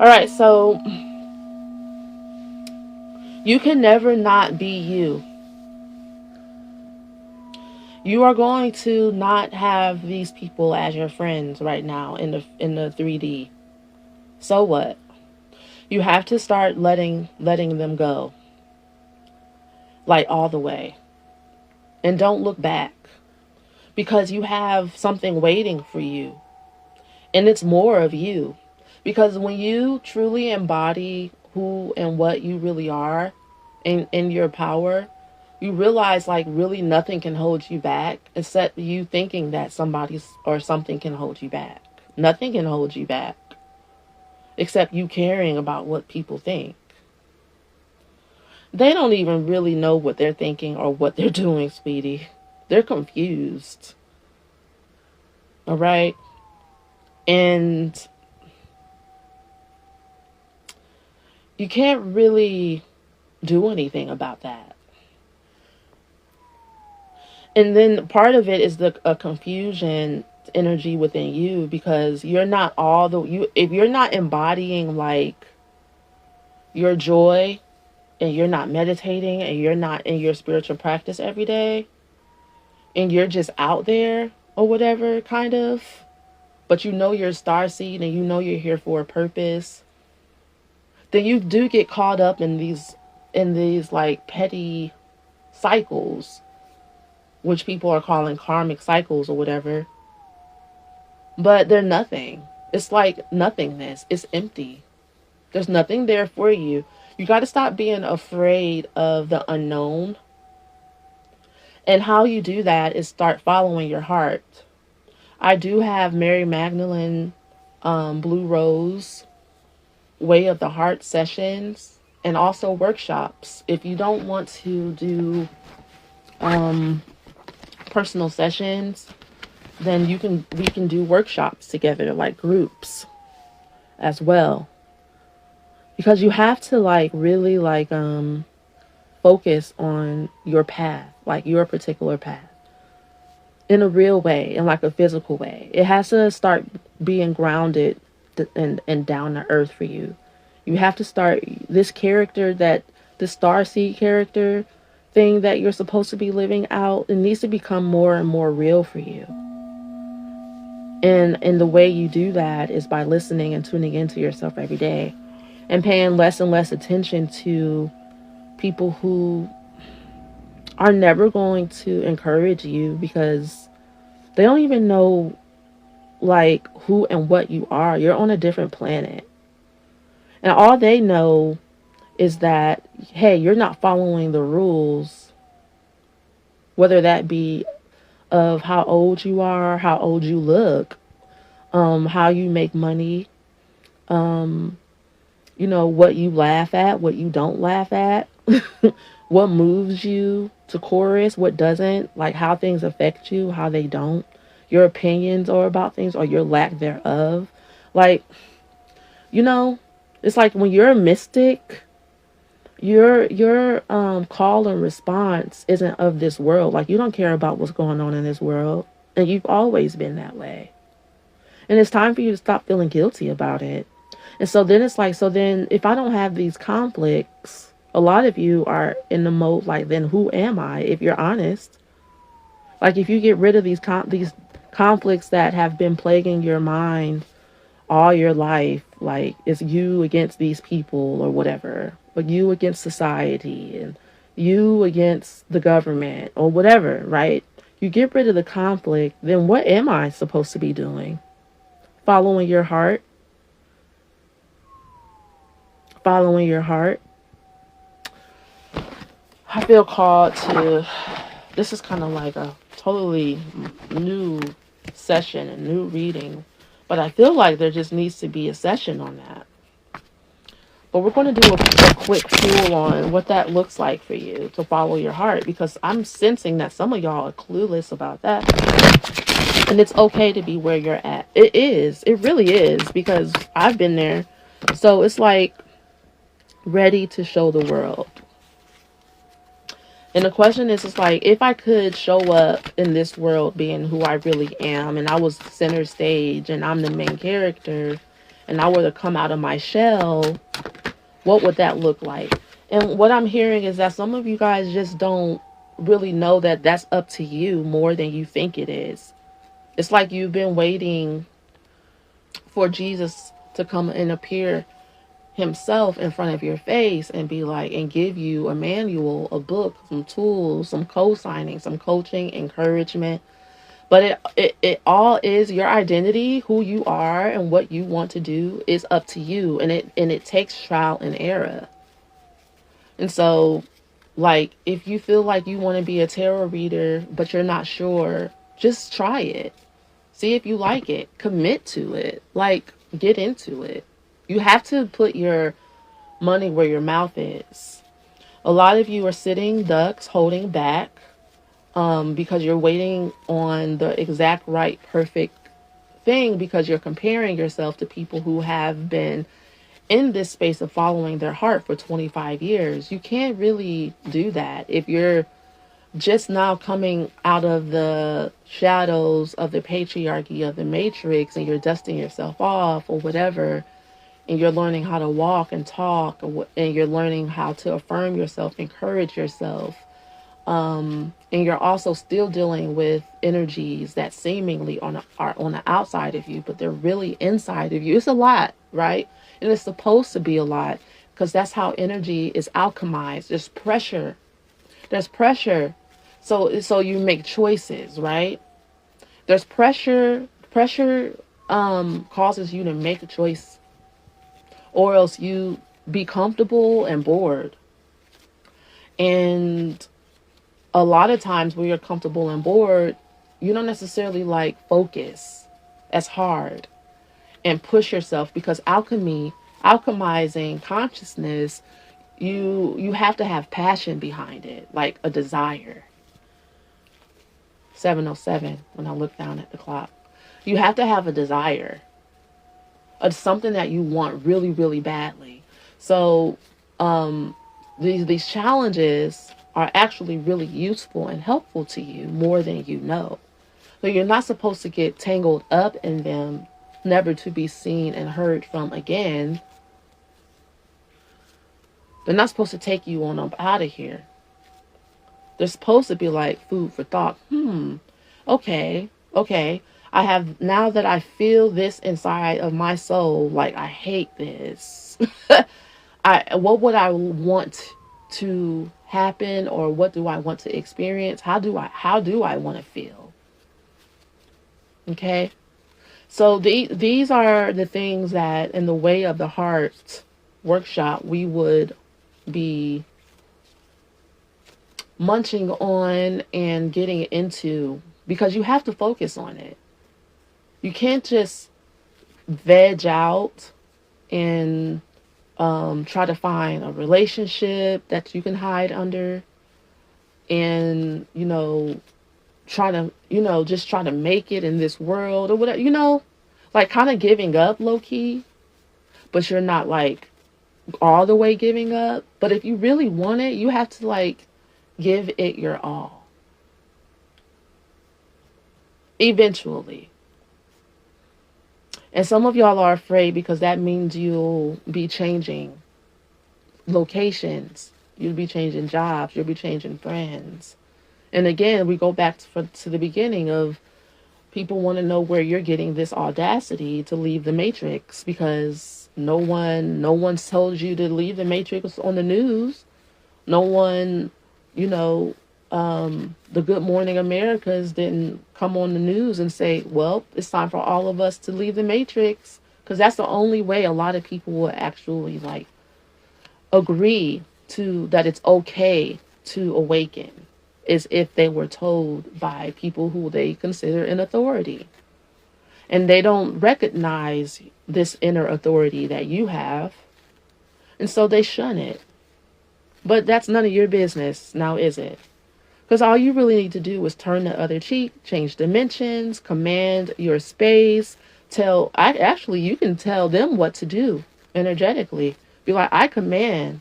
All right, so you can never not be you. You are going to not have these people as your friends right now in the 3D. So what? You have to start letting them go, like all the way. And don't look back, because you have something waiting for you. And it's more of you. Because when you truly embody who and what you really are in your power, you realize like really nothing can hold you back except you thinking that somebody's or something can hold you back. Nothing can hold you back except you caring about what people think. They don't even really know what they're thinking or what they're doing, sweetie. They're confused. All right? And you can't really do anything about that. And then part of it is the a confusion energy within you, because you're not all the you if you're not embodying like your joy, and you're not meditating, and you're not in your spiritual practice every day, and you're just out there or whatever kind of, but you know your star seed and you know you're here for a purpose, then you do get caught up in these like petty cycles, which people are calling karmic cycles or whatever. But they're nothing. It's like nothingness. It's empty. There's nothing there for you. You got to stop being afraid of the unknown. And how you do that is start following your heart. I do have Mary Magdalene, Blue Rose, Way of the Heart sessions, and also workshops. If you don't want to do um, personal sessions, then we can do workshops together, like groups as well. Because you have to like really like focus on your path, like your particular path, in a real way, in like a physical way. It has to start being grounded and down to earth for you. You have to start this character, that the star seed character thing that you're supposed to be living out. It needs to become more and more real for you. And the way you do that is by listening and tuning into yourself every day, and paying less and less attention to people who are never going to encourage you, because they don't even know like who and what you are. You're on a different planet. And all they know is that, hey, you're not following the rules, whether that be of how old you are, how old you look, how you make money, um, what you laugh at, what you don't laugh at, what moves you to chorus, what doesn't, like how things affect you, how they don't, your opinions or about things or your lack thereof. Like, you know, it's like when you're a mystic, your call and response isn't of this world. Like, you don't care about what's going on in this world, and you've always been that way. And it's time for you to stop feeling guilty about it. And so then it's like, so then if I don't have these conflicts, a lot of you are in the mode like, then who am I? If you're honest, like if you get rid of these conflicts that have been plaguing your mind all your life, like it's you against these people or whatever, or you against society and you against the government or whatever, right? You get rid of the conflict, then what am I supposed to be doing? Following your heart? Following your heart? I feel called to, this is kind of like a totally new session, a new reading, but I feel like there just needs to be a session on that. But we're going to do a quick tool on what that looks like for you to follow your heart, because I'm sensing that some of y'all are clueless about that. And it's okay to be where you're at. It is. It really is, because I've been there. So it's like ready to show the world. And the question is, it's like, if I could show up in this world being who I really am, and I was center stage and I'm the main character, and I were to come out of my shell, what would that look like? And what I'm hearing is that some of you guys just don't really know that that's up to you more than you think it is. It's like you've been waiting for Jesus to come and appear himself in front of your face and be like, and give you a manual, a book, some tools, some co-signing, some coaching, encouragement. But it all is your identity, who you are and what you want to do is up to you. And it takes trial and error. And so, like, if you feel like you want to be a tarot reader, but you're not sure, just try it. See if you like it. Commit to it. Like, get into it. You have to put your money where your mouth is. A lot of you are sitting ducks, holding back, because you're waiting on the exact right, perfect thing, because you're comparing yourself to people who have been in this space of following their heart for 25 years. You can't really do that if you're just now coming out of the shadows of the patriarchy of the matrix and you're dusting yourself off or whatever, and you're learning how to walk and talk, and you're learning how to affirm yourself, encourage yourself, and you're also still dealing with energies that seemingly are on the outside of you, but they're really inside of you. It's a lot, right? And it's supposed to be a lot, because that's how energy is alchemized. There's pressure. There's pressure. So you make choices, right? There's pressure. Pressure causes you to make a choice, or else you be comfortable and bored. And a lot of times when you're comfortable and bored, you don't necessarily like focus as hard and push yourself, because alchemizing consciousness, you have to have passion behind it, like a desire. 7:07 when I look down at the clock. You have to have a desire of something that you want really, really badly. So these challenges are actually really useful and helpful to you more than you know. So you're not supposed to get tangled up in them, never to be seen and heard from again. They're not supposed to take you on up out of here. They're supposed to be like food for thought. Okay. I have, now that I feel this inside of my soul, like I hate this. What would I want to happen, or what do I want to experience? How do I want to feel? Okay. So these are the things that in the Way of the Heart workshop we would be munching on and getting into, because you have to focus on it. You can't just veg out and try to find a relationship that you can hide under, and try to just try to make it in this world or whatever, like kind of giving up low key, but you're not like all the way giving up. But if you really want it, you have to like give it your all eventually. And some of y'all are afraid because that means you'll be changing locations, you'll be changing jobs, you'll be changing friends. And again, we go back to the beginning of, people want to know where you're getting this audacity to leave the matrix, because no one's told you to leave the matrix on the news. No one, the Good Morning Americas didn't come on the news and say, well, it's time for all of us to leave the matrix, because that's the only way a lot of people will actually like agree to that it's okay to awaken, is if they were told by people who they consider an authority. And they don't recognize this inner authority that you have, and so they shun it. But that's none of your business now, is it? Because all you really need to do is turn the other cheek, change dimensions, command your space. You can tell them what to do energetically. Be like, I command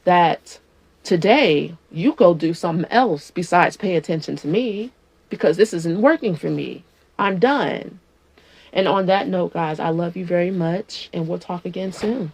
that today you go do something else besides pay attention to me, because this isn't working for me. I'm done. And on that note, guys, I love you very much, and we'll talk again soon.